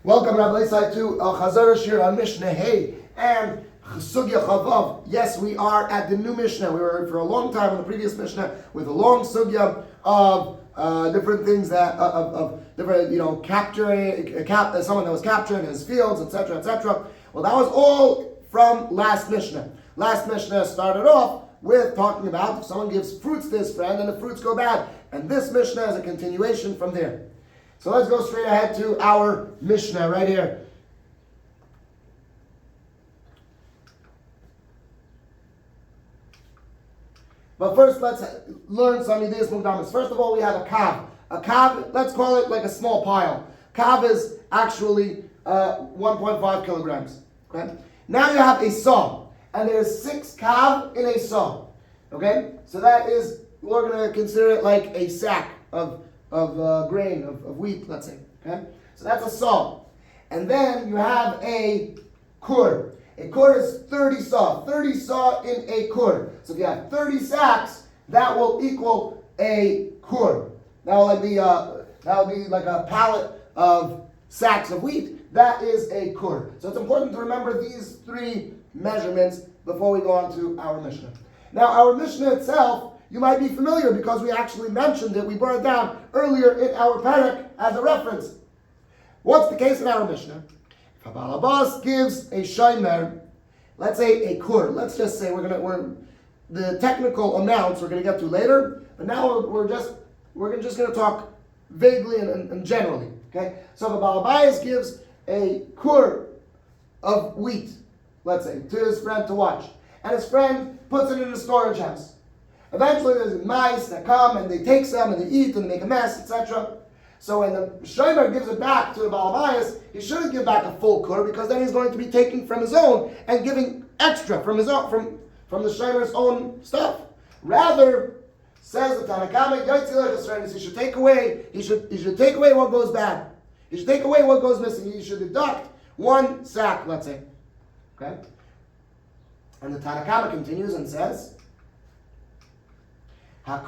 Welcome, Rabbi Isai, to Chazara Shiur on Mishnah Hey and וסוגיא Chavav. Yes, we are at the new Mishnah. We were for a long time in the previous Mishnah with a long sugya of different things that of different capturing someone that was captured in his fields, etc., etc. Well, that was all from last Mishnah. Last Mishnah started off with talking about if someone gives fruits to his friend and the fruits go bad, and this Mishnah is a continuation from there. So let's go straight ahead to our Mishnah right here. But first, let's learn some ideas mukdamis. First of all, we have a kav. A kav, let's call it like a small pile. Kav is actually 1.5 kilograms. Okay. Now you have a saw, and there's 6 kav in a saw. Okay, so that is, we're going to consider it like a sack of grain, of wheat, let's say. Okay, so that's a saw. And then you have a kur. A kur is 30 saw. 30 saw in a kur. So if you have 30 sacks, that will equal a kur. That will be like a pallet of sacks of wheat. That is a kur. So it's important to remember these 3 measurements before we go on to our Mishnah. Now our Mishnah itself, you might be familiar because we actually mentioned it. We brought it down earlier in our parak as a reference. What's the case in our Mishnah? If a balabas gives a shomer, let's say a kur. Let's just say the technical amounts we're going to get to later, but now we're just going to talk vaguely and generally. Okay, so if a balabas gives a kur of wheat, let's say, to his friend to watch, and his friend puts it in a storage house. Eventually there's mice that come and they take some and they eat and they make a mess, etc. So when the shomer gives it back to the balabas, he shouldn't give back a full kur because then he's going to be taking from his own and giving extra from his own from the shomer's own stuff. Rather, says the Tanakama, Yotzie he should take away. He should take away what goes bad. He should take away what goes missing. He should deduct 1 sack, let's say. Okay. And the Tanakama continues and says, it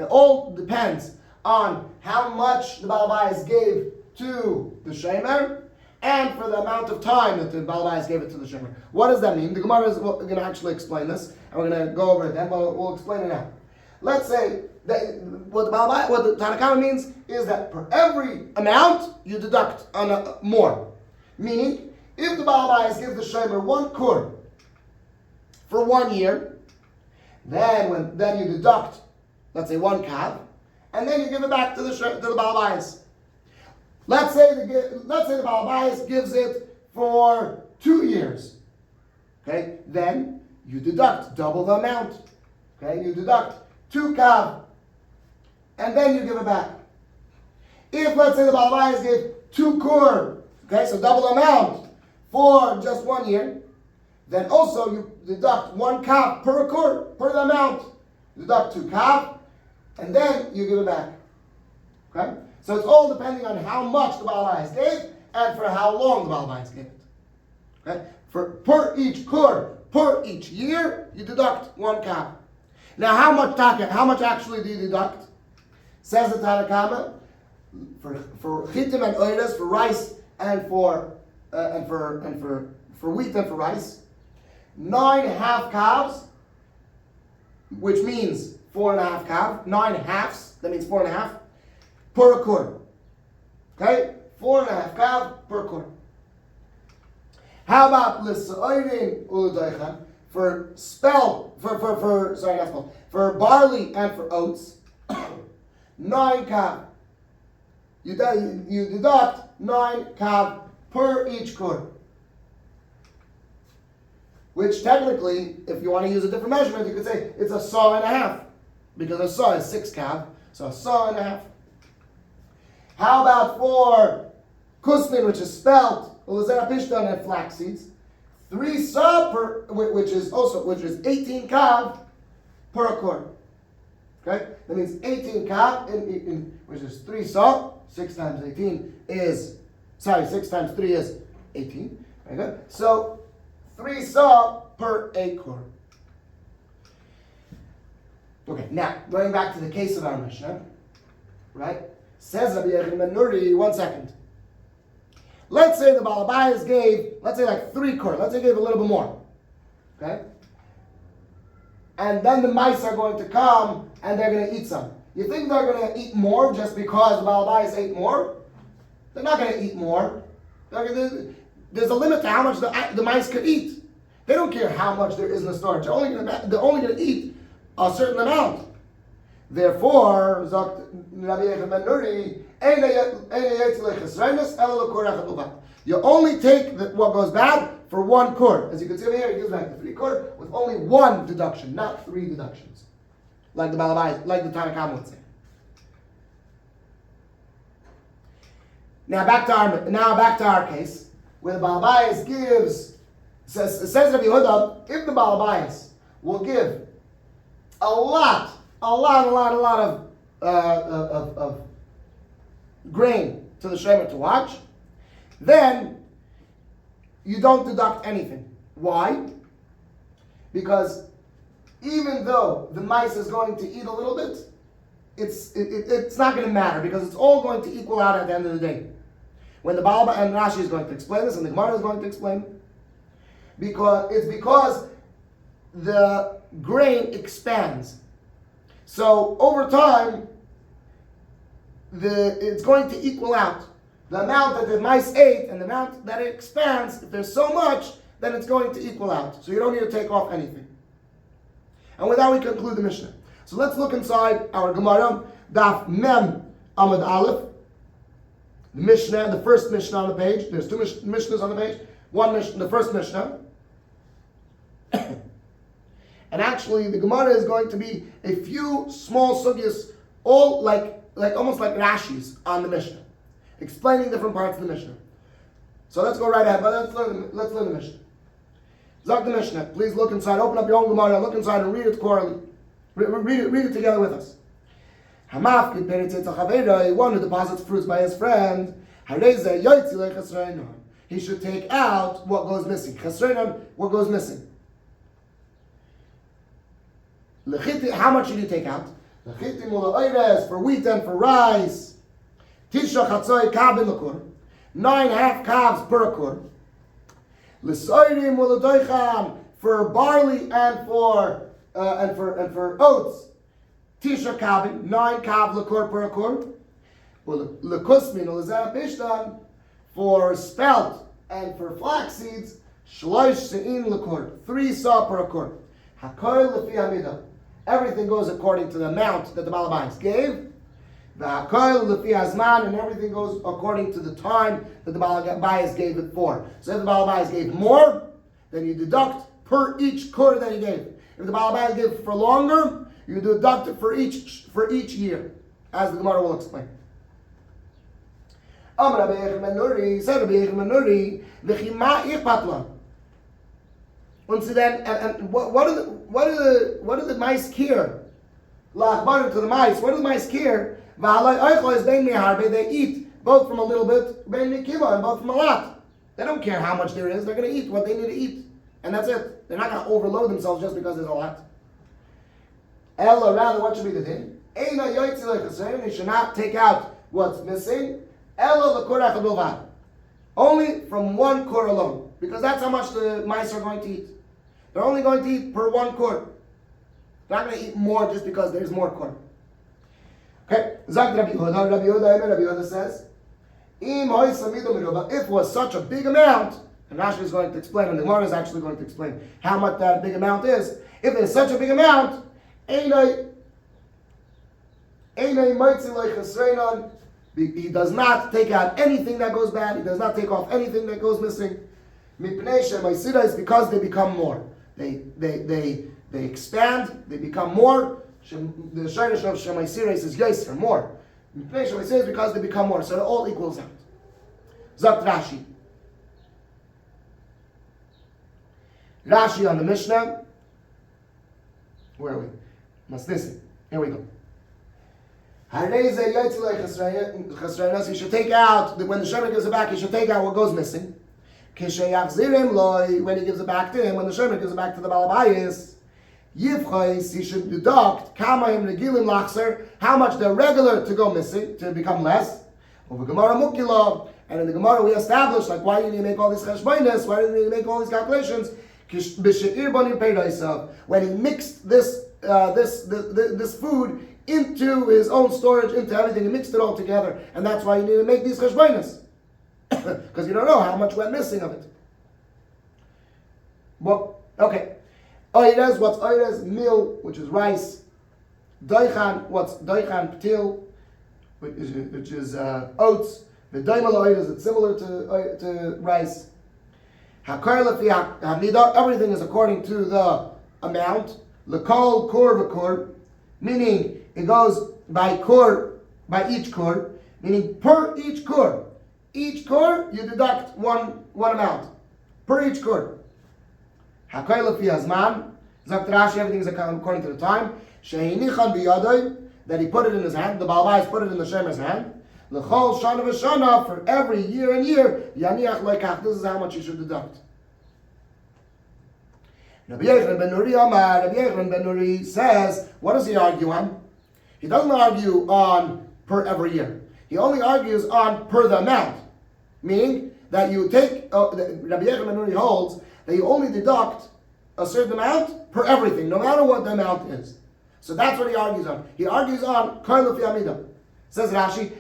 all depends on how much the balabais gave to the shomer and for the amount of time that the balabais gave it to the shomer. What does that mean? The Gemara is going to actually explain this, and we're going to go over it then, but we'll explain it now. Let's say that what the Tanakama means is that for every amount you deduct on more. Meaning, if the balabais gives the shomer 1 kur for 1 year, then you deduct, let's say 1 kav, and then you give it back to the balabais. Let's say the balabais gives it for 2 years. Okay, then you deduct double the amount. Okay, you deduct 2 kav, and then you give it back. If let's say the balabais gave 2 kur, okay, so double the amount for just 1 year, then also you deduct 1 kav per kur, per the amount. Deduct 2 kav, and then you give it back. Okay? So it's all depending on how much the balabais gave and for how long the balabais gave it. Okay? Per each kur, per each year, you deduct 1 kav. Now how much actually do you deduct? Says the Tanakama, for chitim and oiras, for rice and for wheat and for rice, 9 half calves, which means 4.5 kav, 9 halves, that means 4.5, per kur. Okay? 4.5 kav per kur. How about l'sa'orin u'l'doichan, for barley and for oats, 9 kav. You deduct 9 kav per each kur. Which technically, if you want to use a different measurement, you could say it's a saw and a half. Because a saw is 6 kav, so a saw and a half. How about for kusmin, which is spelt, ulazerapishtan and flax seeds, 3 saw per, which is 18 kav per kur. Okay? That means 18 kav, which is 3 saw, 6 times 3 is 18. Very good. So, 3 saw per acre. Okay, now, going back to the case of our Mishnah, right? Says Rabbi Yechim ben Nuri, 1 second. Let's say the Baal Habayis gave, let's say like 3 kur. Let's say he gave a little bit more. Okay? And then the mice are going to come and they're going to eat some. You think they're going to eat more just because the Baal Habayis ate more? They're not going to eat more. There's a limit to how much the mice could eat. They don't care how much there is in the storage. They're only going to eat a certain amount. Therefore, you only take what goes bad for 1 kur. As you can see over here, he gives back the 3 kur with only 1 deduction, not 3 deductions, like the Baal Habayis, like the Tanna Kamma would say. Now back to our case, where the Baal Habayis gives. Says Rabbi Yehuda, if the Baal Habayis will give a lot of grain to the shemer to watch, then you don't deduct anything. Why? Because even though the mice is going to eat a little bit, it's not going to matter because it's all going to equal out at the end of the day. When the Baal and Rashi is going to explain this, and the Gemara is going to explain, because the grain expands. So over time, it's going to equal out. The amount that the mice ate and the amount that it expands, if there's so much, then it's going to equal out. So you don't need to take off anything. And with that we conclude the Mishnah. So let's look inside our Gemara, Daf Mem Amud Aleph. The Mishnah, the first Mishnah on the page. There's 2 Mishnahs on the page. One Mishnah, the first Mishnah. And actually, the Gemara is going to be a few small sugyas, all like almost like Rashis on the Mishnah, explaining different parts of the Mishnah. So let's go right ahead. But let's learn the Mishnah. Zak the Mishnah. Please look inside. Open up your own Gemara. Look inside and read it quarterly. Read it together with us. Hamafkiid peretz chaveroi, one who deposits fruits by his friend. Hareze yotzie lechasronon. He should take out what goes missing. Chasronon, what goes missing. How much should you take out? For wheat and for rice. 9 half calves per akur. For barley and for oats. 9 kav lakur per akur. For spelt and for flax seeds, 3 sa per akur. Everything goes according to the amount that the Baal Habayis gave. And everything goes according to the time that the Baal Habayis gave it for. So if the Baal Habayis gave more, then you deduct per each kur that he gave. If the Baal Habayis gave for longer, you deduct it for each year, as the Gemara will explain. And what do the mice care? To the mice, what do the mice care? They eat both from a little bit, and both from a lot. They don't care how much there is. They're going to eat what they need to eat, and that's it. They're not going to overload themselves just because there's a lot. Ella, rather, what should be the thing? You should not take out what's missing. Ella only from 1 kur alone, because that's how much the mice are going to eat. They're only going to eat per 1 kur. They're not going to eat more just because there's more kur. Okay, Rabbi Yehuda says, if it was such a big amount, and Rashi is going to explain, and the Gemara is actually going to explain how much that big amount is. If it's such a big amount, he does not take out anything that goes bad. He does not take off anything that goes missing. Is because they become more. They expand. They become more. The shayrish of Shemaisirais is Yaiser, more. Is because they become more. So it all equals out. Zakt Rashi. Rashi on the Mishnah. Where are we? Masnisin. Here we go. He should take out, when the shemer gives it back, he should take out what goes missing. When he gives it back to him, when the shemer gives it back to the Baal Habayis, Yivchais, he should deduct Kamayim Regilim Lachser, how much they're regular to go missing, to become less. Over Gemara Mukila, and in the Gemara we established, like, why do you need to make all these cheshbonos? Why do you need to make all these calculations? When he mixed this food into his own storage, into everything, he mixed it all together, and that's why you need to make these cheshbonos, because you don't know how much went missing of it. Well, okay. Oires, what's oires? Meal, which is rice. Doichan, what's doichan? Ptil, which is oats. The doimal oires, it's similar to rice. Hakar lefi hamida, everything is according to the amount. Lekol kor v'kor, meaning it goes by kor, by each kor, meaning per each kor. Each kor, you deduct one amount. Per each kor. Hakar lefi hazman, Zakt Rashi, everything is according to the time. Shehinichan biyadoi, that he put it in his hand, the Baal Bayis put it in the Shemer's hand. L'chol shana v'shana, for every year and year, yaniach loikach, this is how much you should deduct. Rabbi Yechon ben Nuri Amar, Rabbi Yechon ben Nuri says, what does he argue on? He doesn't argue on per every year. He only argues on per the amount. Meaning that you take, Rabbi Yechon ben Nuri holds that you only deduct a certain amount per everything, no matter what the amount is. So that's what he argues on. He argues on kol lefi amida. Says Rashi,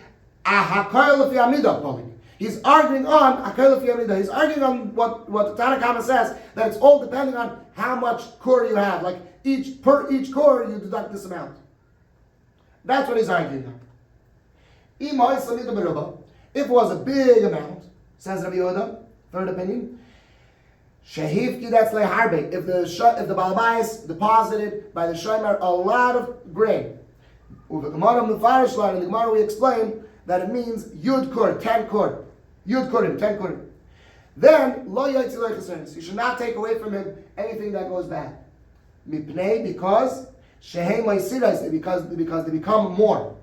ahakol lefi amida, Poli. He's arguing on hakol lefi amida. He's arguing on what the Tanna Kama says, that it's all depending on how much core you have. Like per each core you deduct this amount. That's what he's arguing on. If it was a big amount, says Rabbi Yehuda, third opinion, Shehivki, that's leharbe. If the Baal Bayis deposited by the Shomer a lot of grain, in the Gemara we explain that it means Yud Kur, 10 Kur. Yud Kurim, 10 Kurim. Then, lo yotzi lo chasronos. You should not take away from him anything that goes bad. Mipnei, because Shehei Maisiras, because they become more.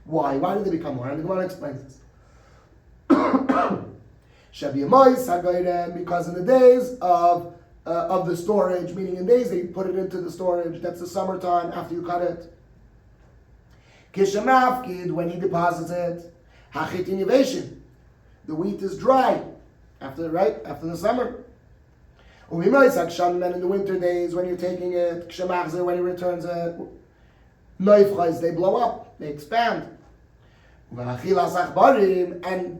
Why? Why do they become more? And the Gemara explains this. Because in the days of the storage, meaning in days that you put it into the storage, that's the summertime after you cut it. Kishamafkid, when he deposits it, hachit innovation, the wheat is dry after the summer. And in the winter days when you're taking it, kshemachzer, when he returns it, noifchais, they blow up, they expand. And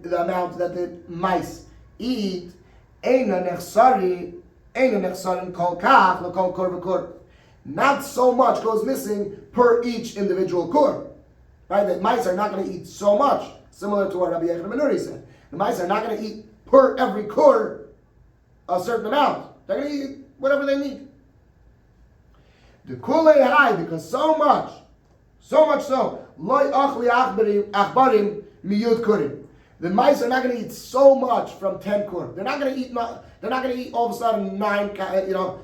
the amount that the mice eat, not so much goes missing per each individual kur. Right? The mice are not going to eat so much, similar to what Rabbi Yechon ben Nuri said. The mice are not going to eat per every kur a certain amount. They're going to eat whatever they need. The kulei high, because so much so, loy achli achbarim miyud kurim. The mice are not going to eat so much from 10 kur. They're not going to eat all of a sudden 9.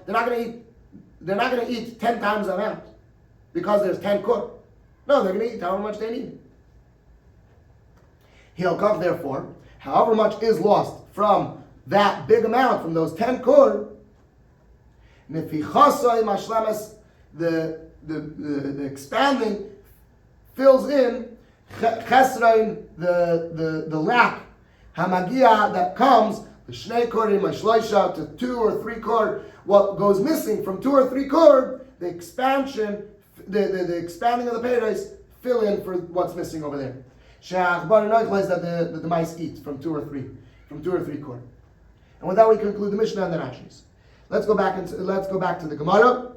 They're not going to eat 10 times the amount because there's 10 kur. No, they're going to eat however much they need. Hilkach, therefore, however much is lost from that big amount, from those 10 kur, the expanding fills in chesron, the lack, hamagia, that comes, the shnei korim, shloisha, to 2 or 3 cord, what goes missing from 2 or 3 cord, the expansion, the expanding of the peiros fill in for what's missing over there. That the mice eat from 2 or 3 cord. And with that we conclude the Mishnah and the Rashis. Let's go back to the Gemara.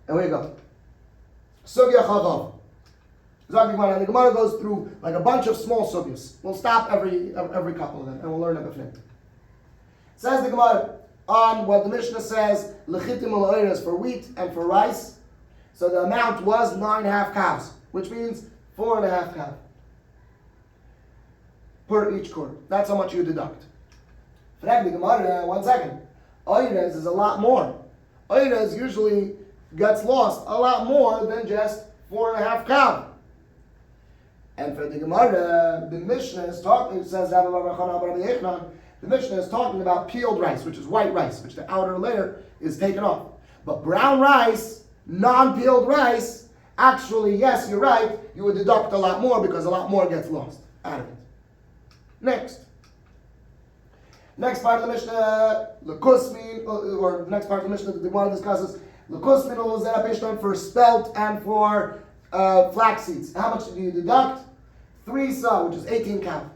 And here we go. וסוגיא chavav. The Gemara goes through like a bunch of small sugyas. We'll stop every couple of them and we'll learn them. It says the Gemara on what the Mishnah says, lechitim u'lo'eres, for wheat and for rice. So the amount was 9.5 calves, which means 4.5 calves per each quart. That's how much you deduct. For that, the Gemara, 1 second. Oires is a lot more. Oires usually gets lost a lot more than just 4.5 calves. And for the Gemara, the Mishnah is talking, it says, the Mishnah is talking about peeled rice, which is white rice, which the outer layer is taken off. But brown rice, non-peeled rice, actually, yes, you're right, you would deduct a lot more because a lot more gets lost out of it. Next part of the Mishnah, Lekusmin, or next part of the Mishnah that the Gemara discusses, Lekusmin or for spelt and for flax seeds. How much do you deduct? 3 sa, which is 18 kav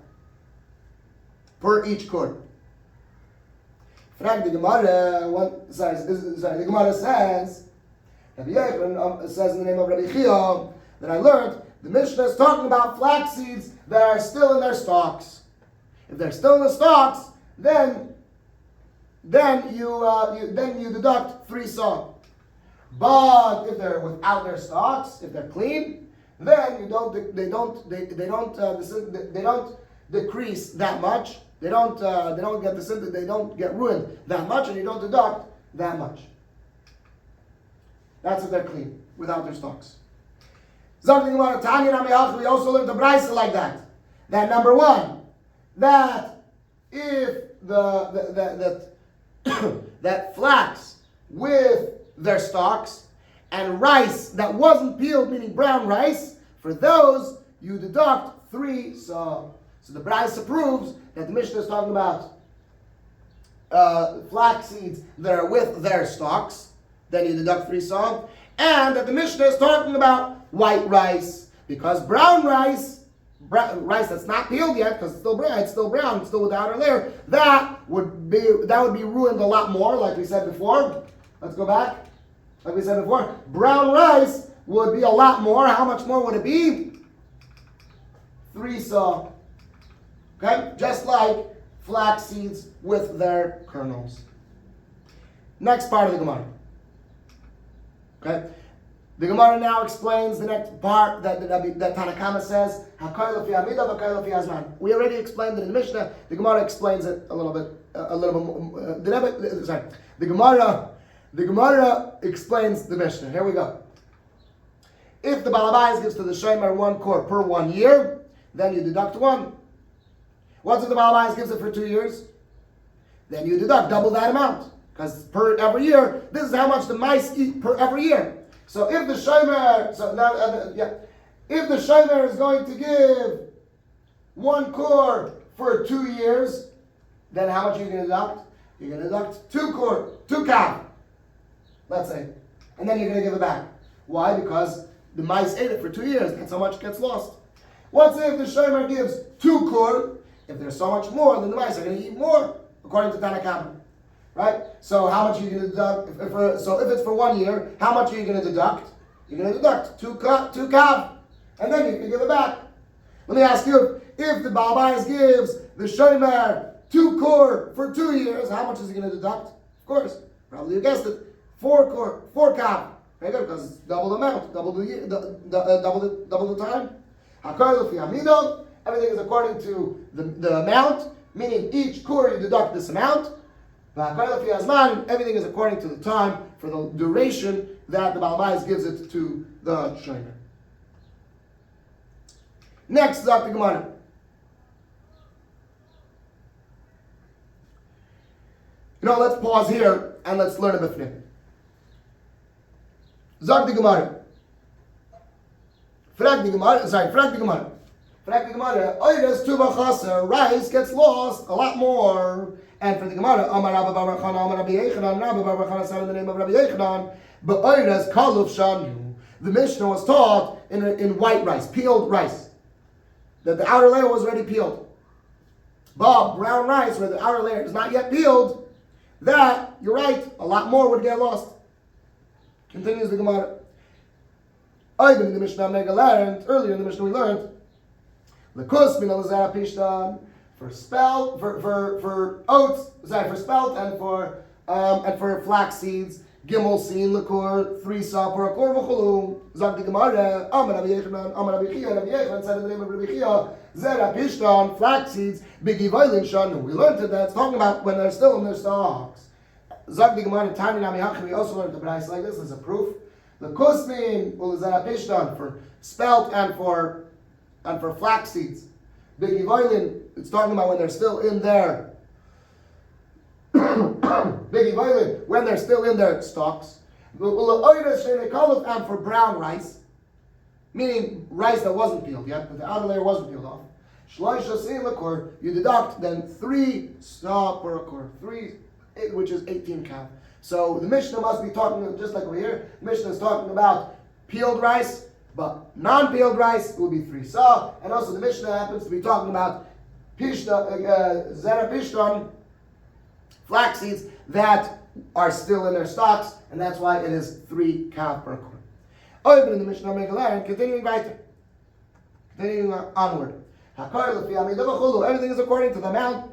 per each cord. The Gemara says, Rabbi Yochanan says in the name of Rabbi Chia that I learned the Mishnah is talking about flax seeds that are still in their stalks. If they're still in the stalks, then you deduct 3 sa. But if they're without their stalks, if they're clean, then they don't decrease that much. They don't get ruined that much, and you don't deduct that much. That's if they're clean, without their stalks. We also learned the brisa like that. That number one, that if that flax with their stalks and rice that wasn't peeled, meaning brown rice, for those you deduct 3 sa. So the brisa proves that the Mishnah is talking about flax seeds that are with their stalks, then you deduct 3 sa, and that the Mishnah is talking about white rice, because brown rice that's not peeled yet, because it's still brown, it's still with the outer layer, that would be ruined a lot more, like we said before. Let's go back. Like we said before, brown rice would be a lot more. How much more would it be? 3 sa. Okay? Just like flax seeds with their kernels. Next part of the Gemara. Okay? The Gemara now explains the next part that Tanakama says, we already explained it in the Mishnah. The Gemara explains it a little bit more. The Gemara explains the Mishnah. Here we go. If the Balabais gives to the Shomer 1 cord per 1 year, then you deduct 1. What's if the Balabais gives it for 2 years? Then you deduct double that amount. Because per every year, this is how much the mice eat per every year. So if the Shomer, if the Shomer is going to give 1 cord for 2 years, then how much are you going to deduct? You're going to deduct 2 kav, let's say, and then you're going to give it back. Why? Because the mice ate it for 2 years. That's how much gets lost. What's if the Shomer gives 2 cord? If there's so much more, then the mice are going to eat more, according to Tanakama. Right? So how much are you going to deduct? If it's for 1 year, how much are you going to deduct? You're going to deduct 2 kav, and then you can give it back. Let me ask you, if the Balabais gives the Shomer 2 cord for 2 years, how much is he going to deduct? Of course, probably you guessed it, 4 kav. Very good, because it's double the amount, double the time. Everything is according to the amount, meaning each cord you deduct this amount. Everything is according to the time for the duration that the Balabais gives it to the Shomer. Next, Dr. Gemara. Let's pause here and let's learn a bit. Zag the Gemara. Frag the Gemara. Oides tuba chaser, rice gets lost a lot more. And for the Gemara, Amar Rabba Bar Chana, Amar Rabbi Yechanan, Rabba Bar Chana said in the name of Rabbi Yechanan, but oides kaluf shanu. The Mishnah was taught in white rice, peeled rice, that the outer layer was already peeled. But brown rice, where the outer layer is not yet peeled, that, you're right, a lot more would get lost. Continues the Gemara. Earlier in the Mishnah we learned, Lekus min al-zara pishtan, for spelt and for flax seeds, gimel sin likur, 3 sa per akor v'chulu. Zag the Gemara, Amar Rabbi Chia, Rabbi Yechanan said in the name of Rabbi Chia, zera pishtan, flax seeds, b'givaylin shanu. We learned that it's talking about when they're still in their stalks. Zag the Gemara, Tani Nami Hachi, we also learned the brayso like this as a proof. Lekus min ul-zera pishtan, for spelt and for flax seeds. Big Yivaylin, it's talking about when they're still in their Big Yivaylin, when they're still in their stalks. And for brown rice, meaning rice that wasn't peeled yet, but the outer layer wasn't peeled off, you deduct then 3 sa per akor, which is 18 kav. So the Mishnah must be talking, just like over here, the Mishnah is talking about peeled rice, but non-peeled rice will be 3 sa, and also the Mishnah happens to be talking about zera pishton, flax seeds that are still in their stalks, and that's why it is 3 kav per akor. Open in the Mishnah Megillah, continuing onward. Everything is according to the amount.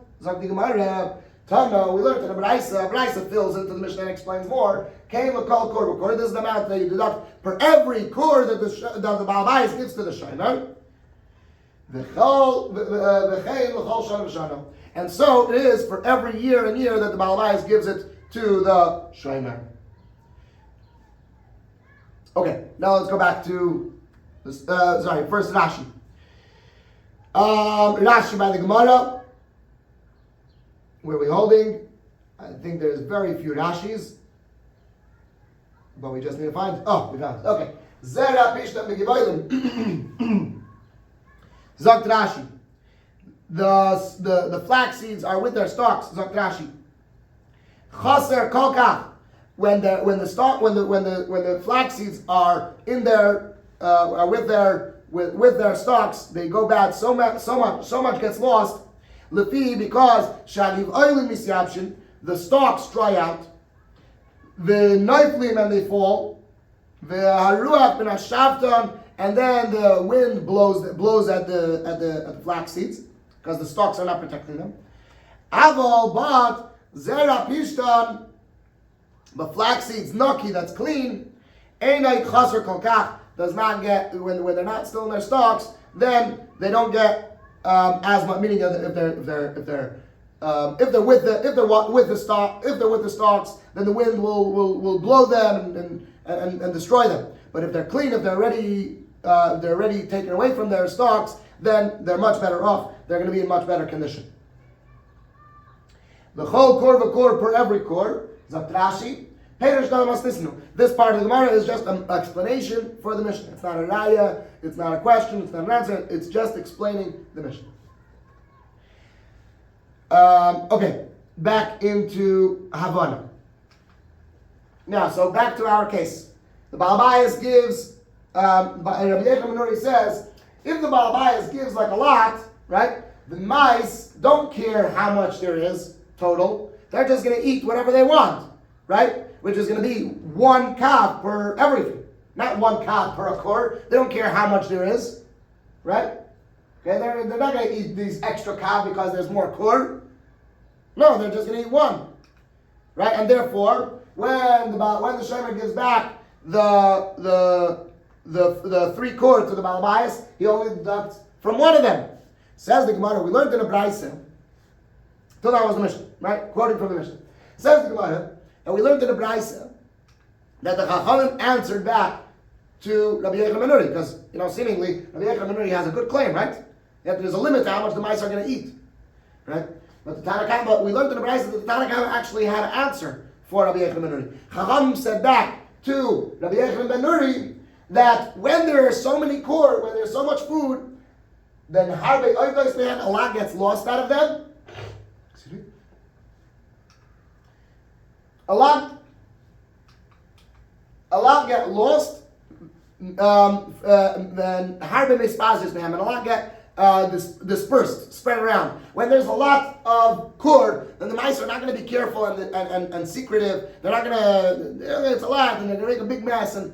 Tana, we learned that a Braisa fills into the Mishnah and explains more. This is the amount that you deduct per every core that the Baal Bayis gives to the Shomer. And so it is for every year and year that the Baal Bayis gives it to the Shomer. Okay, now let's go back to this, first Rashi. Rashi by the Gemara. Where are we holding? I think there's very few Rashis, but we just need to find. Oh, we found it. Okay. Zera pishta megivoilim. Zakt Rashi. The flax seeds are with their stalks. Zakt Rashi. Chaser kolkach. When the flax seeds are in their with their stalks, they go bad. So much gets lost. Lefi, because shaliv oilim misyabshin, the stalks dry out, the noiflim and they fall, the haruach ben hashavton, and then the wind blows at the flax seeds because the stalks are not protecting them. Aval, but zera pishtan, the flax seeds naki, that's clean, einay chaser kolkach, does not get, when they're not still in their stalks, then they don't get as much. Meaning if they're with the stalks, then the wind will blow them and destroy them. But if they're clean, if they're already taken away from their stalks, then they're much better off. They're going to be in much better condition. The whole kor v'kor per every kor, Zakt Rashi. This part of the Gemara is just an explanation for the Mishnah. It's not a raya, it's not a question, it's not an answer, it's just explaining the Mishnah. Okay, back into Havana. Now, so back to our case. The Baal Bayis gives, Rabbi Yechon says, if the Baal Bayis gives like a lot, right, the mice don't care how much there is total, they're just going to eat whatever they want, right? Which is going to be 1 kav per everything. Not 1 kav per akor. They don't care how much there is. Right? Okay, they're not going to eat these extra kav because there's more kor. No, they're just going to eat 1. Right? And therefore, when the shomer gives back the 3 kor to the Baal Bayis, he only deducts from 1 of them. Says the Gemara, we learned in a Braisa. So that was the Mishnah, right? Quoting from the Mishnah. Says the Gemara, and we learned in the Braisa that the Chachamim answered back to Rabbi Yechon ben Nuri, because seemingly Rabbi Yechon ben Nuri has a good claim, right? That there's a limit to how much the mice are going to eat, right? But we learned in the Braisa that the Tanakh actually had an answer for Rabbi Yechon ben Nuri. Chachamim said back to Rabbi Yechon ben Nuri that when there are so many kor, when there's so much food, then harbe oivos man, a lot gets lost out of them. A lot get lost, and harbe mispazis mehem, and a lot get dispersed, spread around. When there's a lot of kur, then the mice are not going to be careful and secretive. They're not going to. It's a lot, and they're going to make a big mess. And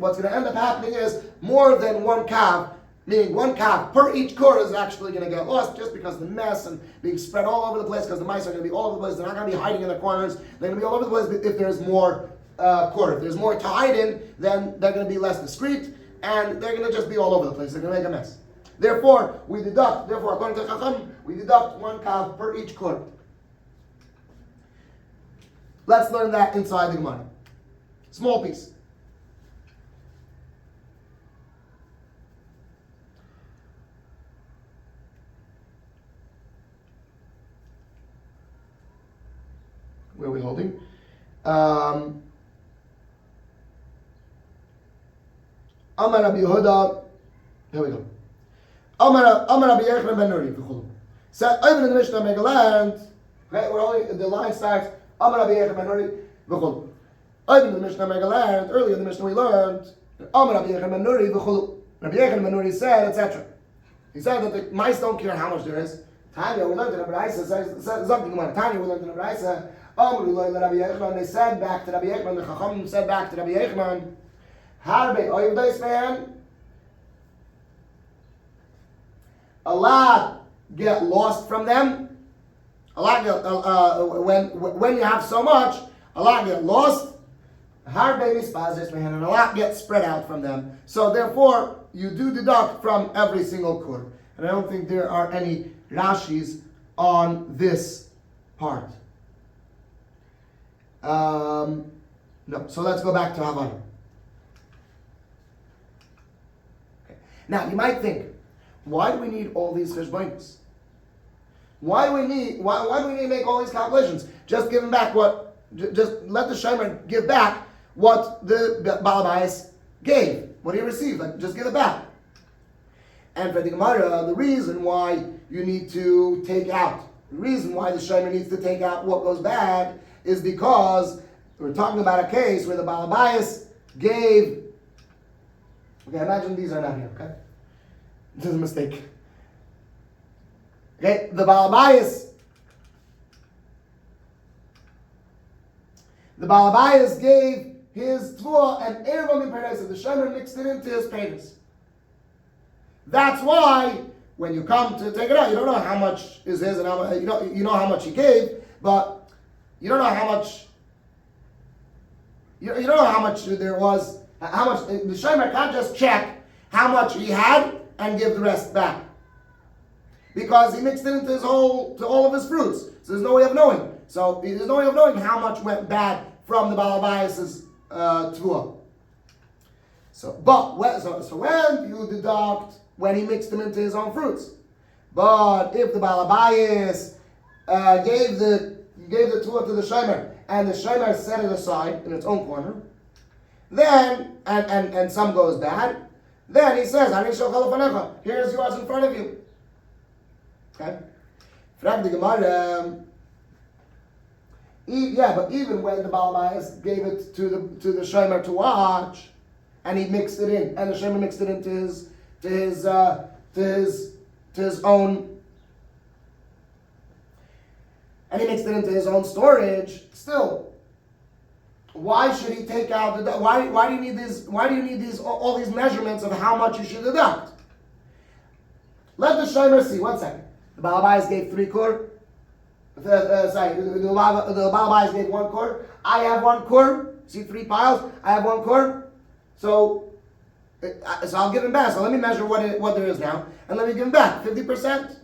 what's going to end up happening is more than 1 kav. Meaning 1 kav per each core is actually going to get lost just because of the mess and being spread all over the place, because the mice are going to be all over the place. They're not going to be hiding in the corners. They're going to be all over the place if there's more core. If there's more to hide in, then they're going to be less discreet and they're going to just be all over the place. They're going to make a mess. Therefore, according to Chacham, we deduct 1 kav per each core. Let's learn that inside the Gemara. Small piece. Where are we holding? Amar Rabbi Yehuda. Here we go. Amar Rabbi Yochanan ben Nuri v'chulu. So even in the Mishnah Megaland, okay, the line starts Amar Rabbi Yochanan ben Nuri v'chulu. Even in the Mishnah Megaland, earlier in the Mishnah we learned Amar Rabbi Yochanan ben Nuri v'chulu. Rabbi Yochanan ben Nuri said, etc. He said that the mice don't care how much there is. Tanya, we learned in the Braisa, something about Tanya, we learned in the Braisa. They said back to Rabbi Yochanan, the Chachamim said back to Rabbi Yochanan, Harbe Oyvdais man, a lot get lost from them. A lot get, when you have so much, a lot get lost. Harbe Mispazis man, and a lot gets spread out from them. So therefore, you do deduct from every single kur. And I don't think there are any Rashis on this part. No, so let's go back to Havana. Okay. Now you might think, why do we need all these cheshbonos? Why do we need to make all these calculations? Just give them back what. Just let the shomer give back what the Baal Bayis gave, what he received. Like, just give it back. And for the Gemara, the reason why you need to take out, the reason why the shomer needs to take out what goes back, is because we're talking about a case where the Baal Bayis gave. Okay, imagine these are not here. Okay, this is a mistake. Okay, the Baal Bayis gave his tvua and erva min peres. The shomer mixed it into his peres. That's why when you come to take it out, you don't know how much is his and how much, you know how much he gave, but you don't know how much. You don't know how much there was. How much the shomer can't just check how much he had and give the rest back, because he mixed it into all of his fruits. So there's no way of knowing. So there's no way of knowing how much went bad from the Baal Bayis' tvua. So when you deduct when he mixed them into his own fruits, but if the Baal Bayis gave the tvua to the shomer, and the shomer set it aside in its own corner, then and some goes bad, then he says, here's yours in front of you. Okay? Frag the Gemara. Yeah, but even when the Baal Bayis gave it to the shomer to watch, and he mixed it in, and the shomer mixed it into his own. And he mixed it into his own storage. Still, why should he take out the? Why do you need these? Why do you need all these measurements of how much you should deduct? Let the shomer see. 1 second. The Baal Bayis gave 3 kur. The Baal Bayis gave 1 kur. I have 1 kur. See 3 piles. I have 1 kur. So I'll give him back. So let me measure what there is now, and let me give him back 50%.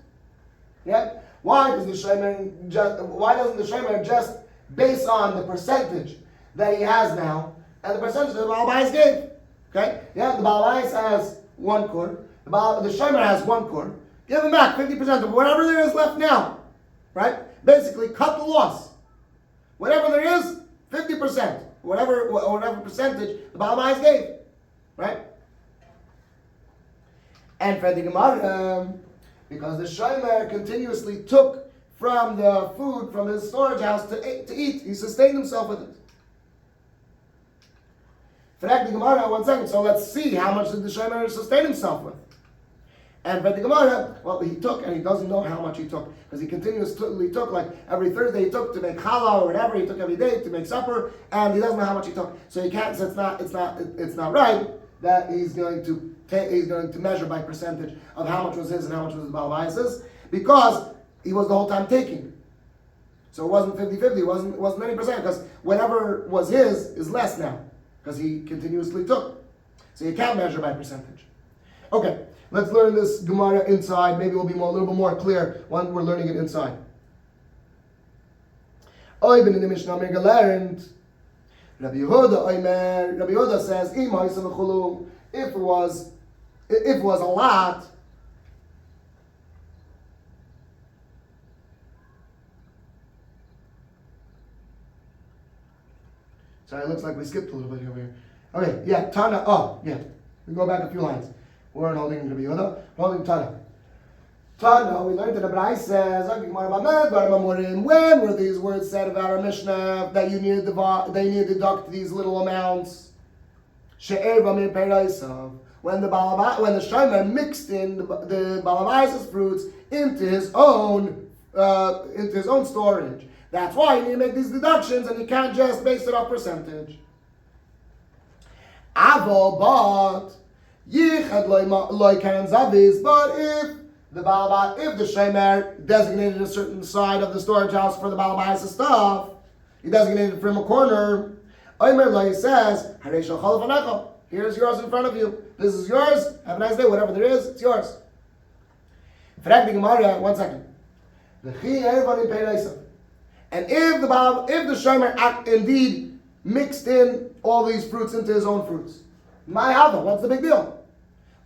Yeah. Why doesn't the shomer just base on the percentage that he has now and the percentage that the Baal Bayis gave? Okay? Yeah, the Baal Bayis has 1 kur. The shomer has 1 kur. Give him back 50% of whatever there is left now. Right? Basically, cut the loss. Whatever there is, 50%. Whatever percentage the Baal Bayis gave. Right? And for the Gemara, because the shomer continuously took from the food from his storage house to eat. He sustained himself with it. Frag the Gemara, 1 second. So let's see how much did the shomer sustain himself with. And for the Gemara, well, he took, and he doesn't know how much he took, because he continuously took, like every Thursday he took to make challah or whatever, he took every day to make supper, and he doesn't know how much he took. So he can't. So it's not right that he's going to measure by percentage of how much was his and how much was the Baal Bayis's, because he was the whole time taking. So it wasn't 50-50, it wasn't any percent, because whatever was his is less now, because he continuously took. So you can't measure by percentage. Okay, let's learn this Gemara inside. Maybe it will be a little bit more clear when we're learning it inside. Oy ben in the Mishnah learned Rabbi Yehuda says, if it was a lot, sorry, it looks like we skipped a little bit over here. Okay, yeah, Tana, We go back a few lines. We weren't holding Rabbi Yehuda, we're holding Tana. Tana, we learned in the Brais says, when were these words said about our Mishnah that you need to deduct these little amounts? When the Shomer mixed in the Balabai's fruits into his own storage. That's why you need to make these deductions, and you can't just base it off percentage. But if the Shomer designated a certain side of the storage house for the Balabai's stuff, he designated from a corner. He says, here's yours in front of you. This is yours. Have a nice day. Whatever there is, it's yours. One second. And if the Shomer indeed mixed in all these fruits into his own fruits, what's the big deal?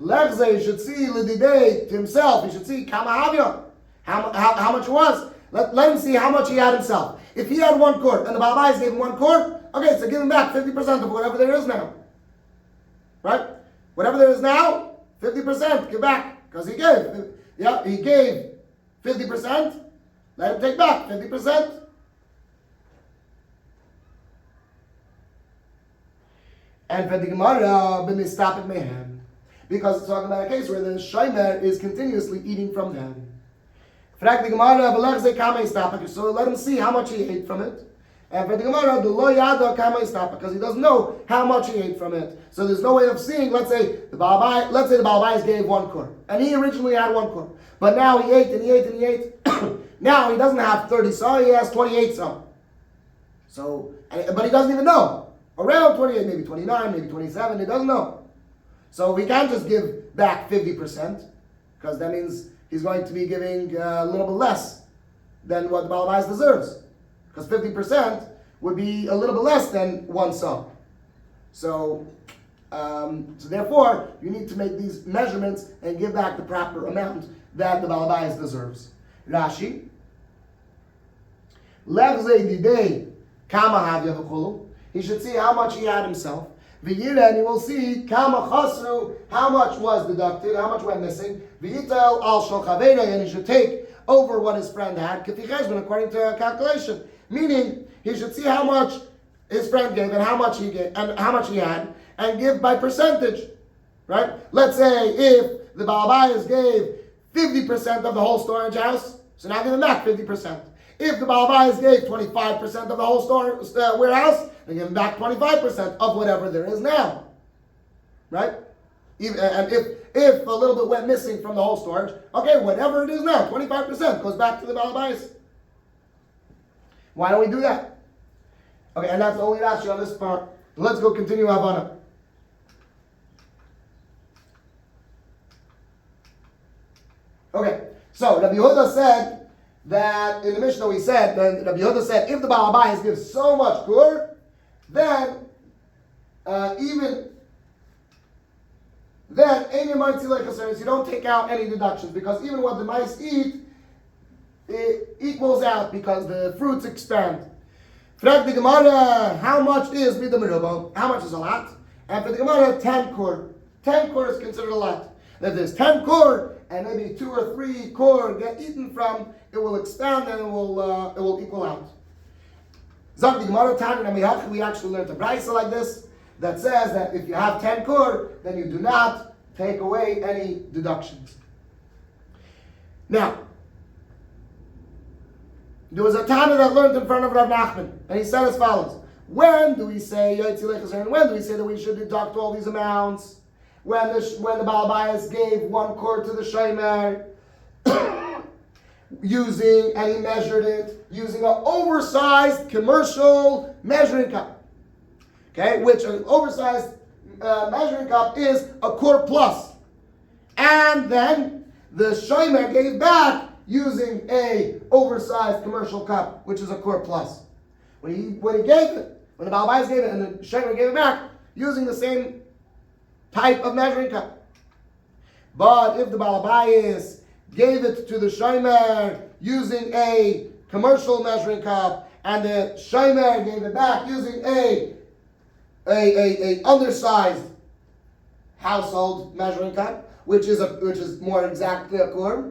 Lechze should see Lididei to himself. He should see Kama how much it was. Let him see how much he had himself. If he had 1 quart and the Balabais gave him 1 quart, okay, so give him back 50% of whatever there is now. Right? Whatever there is now, 50% give back. Because he gave. Yeah, he gave 50%. Let him take back 50%. And for the Gemara, b'mistapik mehem, because it's talking about a case where the Shomer is continuously eating from them. So let him see how much he ate from it. And for the Gemara, the lo yada kama istapa, because he doesn't know how much he ate from it. So there's no way of seeing. Let's say the Balabais gave 1 quart, and he originally had 1 quart, but now he ate and he ate and he ate. Now he doesn't have 30 saw, he has 28 saw. So, but he doesn't even know. Around 28, maybe 29, maybe 27, he doesn't know. So we can't just give back 50%, because that means he's going to be giving a little bit less than what the Balabais deserves. Because 50% would be a little bit less than 1 saw. So therefore, you need to make these measurements and give back the proper amount that the Balabais deserves. Rashi. He should see how much he had himself. V'yira, and he will see kama chasru, how much was deducted, how much went missing. V'yitel al shel chaveira, and he should take over what his friend had, k'fi cheshbon, according to a calculation. Meaning, he should see how much his friend gave and how much he gave and how much he had, and give by percentage. Right? Let's say if the Balabais gave 50% of the whole storage house, so now give him back 50%. If the Balabais gave 25% of the whole warehouse, they give him back 25% of whatever there is now. Right? And if a little bit went missing from the whole storage, okay, whatever it is now, 25% goes back to the Balabais. Why don't we do that? Okay, and that's the only Rashi on this part. Let's go continue Havana. Okay, so Rabbi Yehuda said that in the Mishnah we said, Rabbi Yehuda said, if the Balabais gives so much gur, then you don't take out any deductions, because even what the mice eat, it equals out because the fruits expand. Frag the Gemara, how much is mida meruba? How much is a lot? And for the Gemara, 10 kur. 10 kur is considered a lot. If there's 10 kur and maybe 2 or 3 kur get eaten from, it will expand and it will equal out. Zak the Gemara Tanya, we actually learned a brisa like this that says that if you have 10 kur, then you do not take away any deductions. Now, there was a Tana that learned in front of Rav Nachman, and he said as follows: when do we say Yotzie, and when do we say that we should deduct all these amounts? When the Balabais gave 1 quart to the Shomer, and he measured it using an oversized commercial measuring cup. Okay, which an oversized measuring cup is a quart plus. And then the Shomer gave back using a oversized commercial cup, which is a quart plus. When he gave it, when the Balabais gave it and the Shomer gave it back, using the same type of measuring cup. But if the Balabais gave it to the Shomer using a commercial measuring cup, and the Shomer gave it back using a undersized household measuring cup, which is more exactly a kur,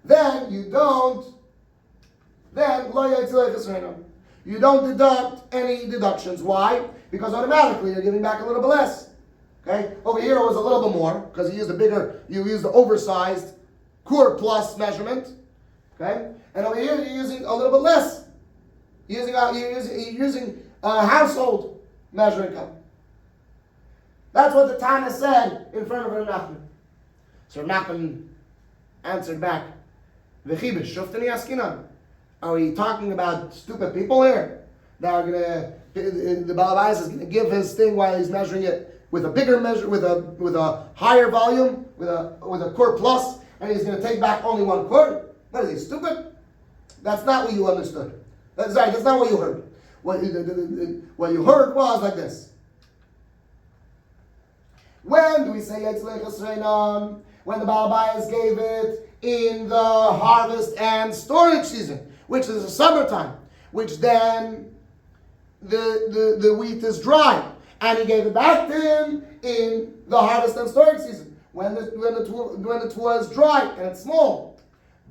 then you don't deduct any deductions. Why? Because automatically you're giving back a little bit less. Okay? Over here it was a little bit more because you used the oversized kur plus measurement. Okay? And over here you're using a little bit less. You're using a household measuring cup. That's what the Tana said in front of Rav Nachman. So Rav Nachman answered back, "V'chibish shuftani askinan." Are we talking about stupid people here that are the Baal Bayis is gonna give his thing while he's measuring it with a bigger measure, with a higher volume, with a kur plus, and he's gonna take back only one kur? What is he, stupid? That's not what you understood. That's not what you heard. What you heard was like this. When do we say Yetzilei Chasreinon? When the Baal Bayis gave it in the harvest and storage season, which is the summertime, which then the wheat is dry, and he gave it back to him in the harvest and storage season when the tvua is dry and it's small.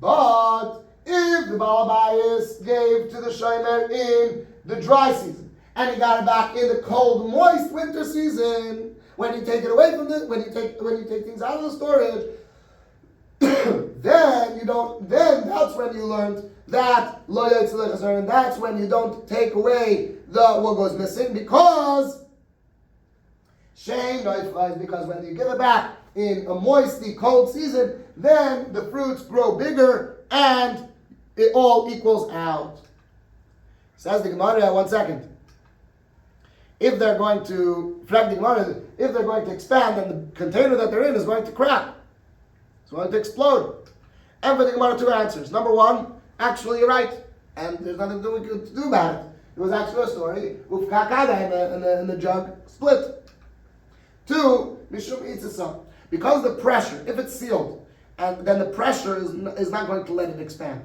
But if the Baal Bayis gave to the shomer in the dry season and he got it back in the cold, moist winter season, when you take it away from when you take things out of the storage, then that's when you learned that lo Yetzilei Chasreinon, and that's when you don't take away what goes missing, because because when you give it back in a moisty, cold season, then the fruits grow bigger and it all equals out. Says the Gemara, 1 second. If they're going to expand, then the container that they're in is going to crack. It's going to explode. And for the Gemara, 2 answers. Number 1, actually you're right, and there's nothing to do about it. It was actually a story. And the jug split. 2, mishum itzisa, because the pressure, if it's sealed, and then the pressure is not going to let it expand.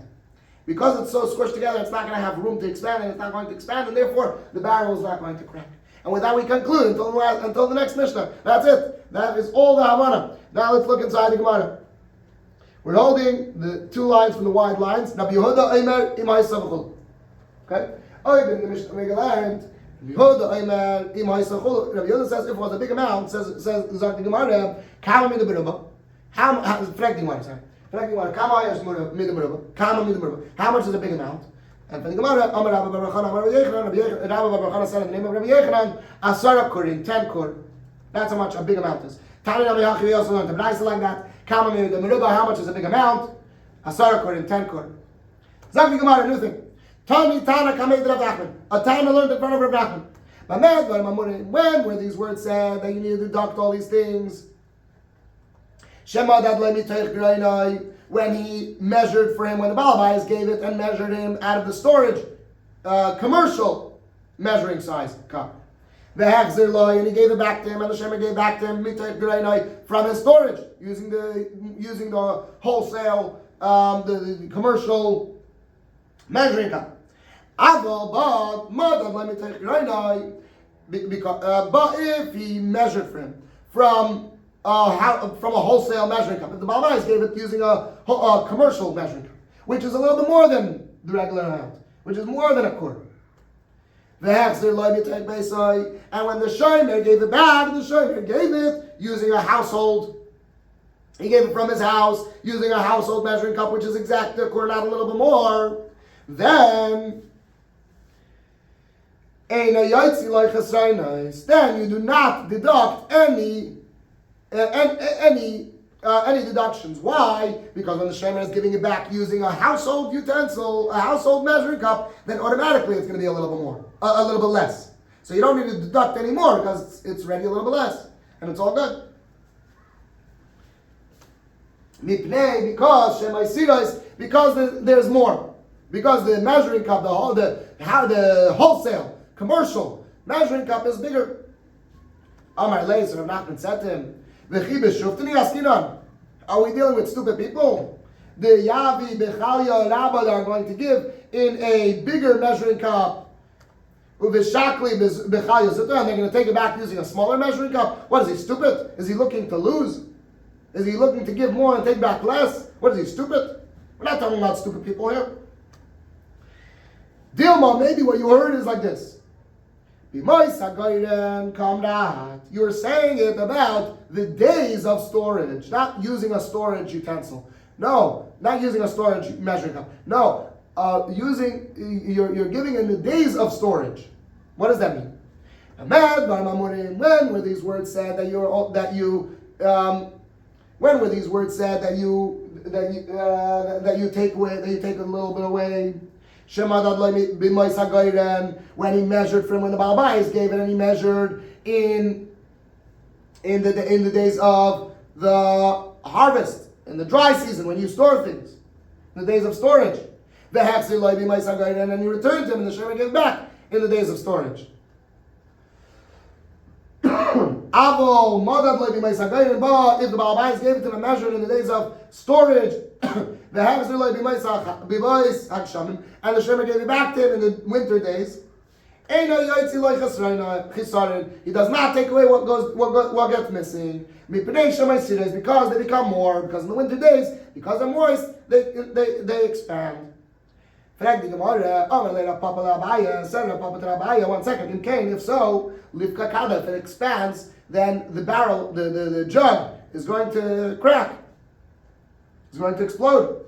Because it's so squished together, it's not going to have room to expand, and it's not going to expand, and therefore the barrel is not going to crack. And with that we conclude until the next Mishnah. That's it. That is all the Havana. Now let's look inside the Gemara. We're holding the 2 lines from the wide lines. Rabbi Yehuda Omer imay savachul. Okay? In the Mishnah we learned, Rabbi Yehuda says if it was a big amount, says the Gemara, kama mida beruba. How much is a big amount? And for the Gemara, Amar Rabba Bar Chana, Amar Rabbi Yechanan, Rabba Bar Chana said in the name of Rabbi Yechanan, Asara Kurin, 10 kur. That's how much a big amount is. Tani Rabbi Yachi, we also learned, but nice like that. Kama mida beruba, how much is a big amount? Asara Kurin, 10 kur. Zak the Gemara, new thing. Tani Tana Kamed Rav Nachman. A Tana learned in front of Rav Nachman. When were these words said that you need to deduct all these things? When he measured for him, when the Baal Bayis gave it and measured him out of the storage, commercial measuring size cup. And he gave it back to him, and the Shemer gave back to him from his storage, using the wholesale, the commercial measuring cup. But if he measured for him from a wholesale measuring cup, if the Baal Bayis gave it using a commercial measuring cup, which is a little bit more than the regular amount, which is more than a quarter. And when the shomer gave it back, the shomer gave it using a household. He gave it from his house using a household measuring cup, which is exactly a quarter, not a little bit more. Then you do not deduct any deductions. Why? Because when the shomer is giving it back using a household utensil, a household measuring cup, then automatically it's going to be a little bit more, a little bit less. So you don't need to deduct any more because it's already a little bit less, and it's all good. Because there's more. Because the measuring cup, the wholesale, commercial measuring cup is bigger. Amar Lezer, Rav Nachman said to him, are we dealing with stupid people? The Yavi, Bechalya, Rabba are going to give in a bigger measuring cup and they're going to take it back using a smaller measuring cup. What is he, stupid? Is he looking to lose? Is he looking to give more and take back less? What is he, stupid? We're not talking about stupid people here. Dilma, maybe what you heard is like this. You were saying it about the days of storage, not using a storage utensil. No, not using a storage measuring cup. No, you're giving in the days of storage. What does that mean? When were these words said that when were these words said that you take away, that you take a little bit away? When he measured from when the Baal Bayis gave it, and he measured in the days of the harvest, in the dry season, when you store things, in the days of storage. The and then you returned to him, and the Shem gave back in the days of storage. But if the Baal Bayis gave it to him and measured in the days of storage, the and the Shema gave it back to him in the winter days, he does not take away what gets missing. Because they become more, because in the winter days, because they're moist, they expand. One second, in Cain, if so, if it expands, then the barrel, the jug, is going to crack. It's going to explode.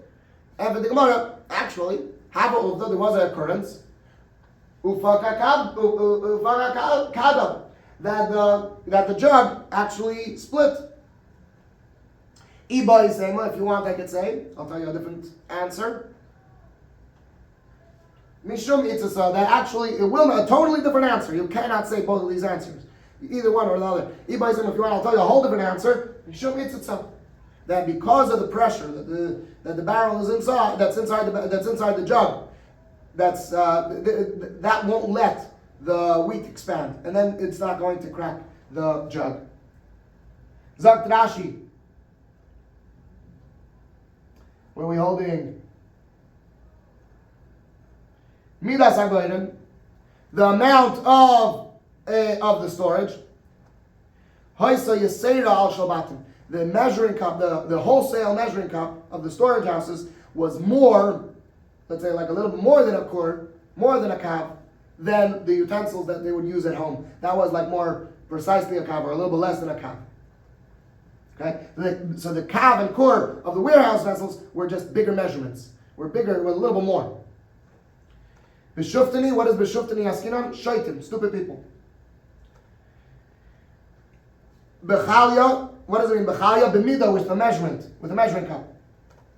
And for the Gemara, actually, there was an occurrence that the jug actually split. Iba is saying, if you want, I could say, I'll tell you a different answer. Mishum Itzasa, that actually, it will a totally different answer. You cannot say both of these answers. Either one or the other. Iba is saying, if you want, I'll tell you a whole different answer. Mishum Itzasa, that because of the pressure that the barrel is inside, that's inside the jug, that won't let the wheat expand, and then it's not going to crack the jug. Zakt Rashi, where are we holding? Midas Hagoyim, the amount of the storage. Hoysa Yisera al Shalbatim, the measuring cup, the wholesale measuring cup of the storage houses was more, let's say like a little bit more than a quart, more than a kav, than the utensils that they would use at home. That was like more precisely a kav, or a little bit less than a kav. Okay, so the kav and quart of the warehouse vessels were just bigger measurements. Were bigger, were a little bit more. Beshuftani, what is Beshuftani Askinan? Shaitim, stupid people. Bechalia, what does it mean? Bechalia, b'mida, with the measuring cup.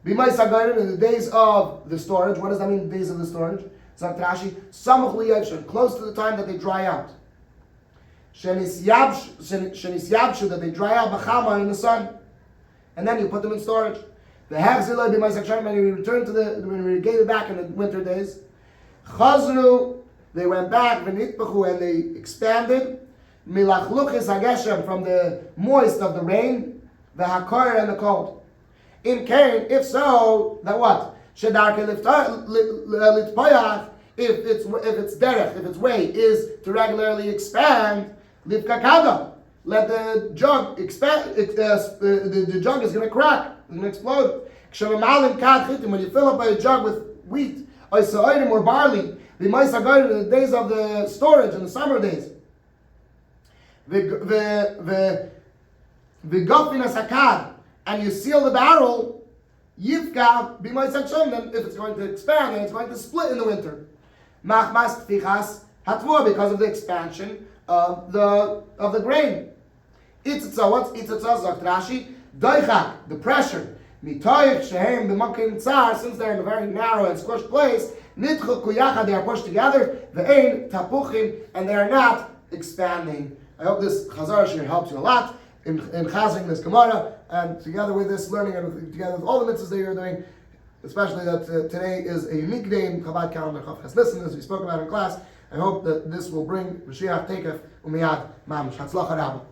B'may Sagayim, in the days of the storage. What does that mean, the days of the storage? Zakt Rashi, Samach liyavshin, close to the time that they dry out. Shenisyabshu, that they dry out b'chama in the sun. And then you put them in storage. The Hechzilai b'may Sagsharim, and you return to when we gave it back in the winter days. Chazru, they went back, v'nitpachu, and they expanded. Milachluchis hageshem, from the moist of the rain, the hakar and the cold. In Cain, if so, then what? Shedarke litpayach, if its derech, if its way is to regularly expand, livkakada, let the jug expand. The jug is going to crack, it's going to explode. When you fill up a jug with wheat, or barley, the ma'isagayim in the days of the storage, in the summer days. The gofin sakad, and you seal the barrel, yivka b'ma'isagayim. Then if it's going to expand, then it's going to split in the winter. Machmas tfichas hatvua, because of the expansion of the grain. Itzitza, what's itzitza? Zakt Rashi, doichak, the pressure. Mitoich shehem b'makim tzar, since they're in a very narrow and squished place, nitchu kuyachad, they are pushed together, ve'ein tapuchim, and they are not expanding. I hope this Chazara Shiur helps you a lot in chazing this Gemara, and together with this learning, and together with all the mitzvahs that you're doing, especially that today is a unique day in Chabad calendar. Listen, as we spoke about in class, I hope that this will bring Mashiach Tekef Umiyad Mamish. Hatzlacha Rabba.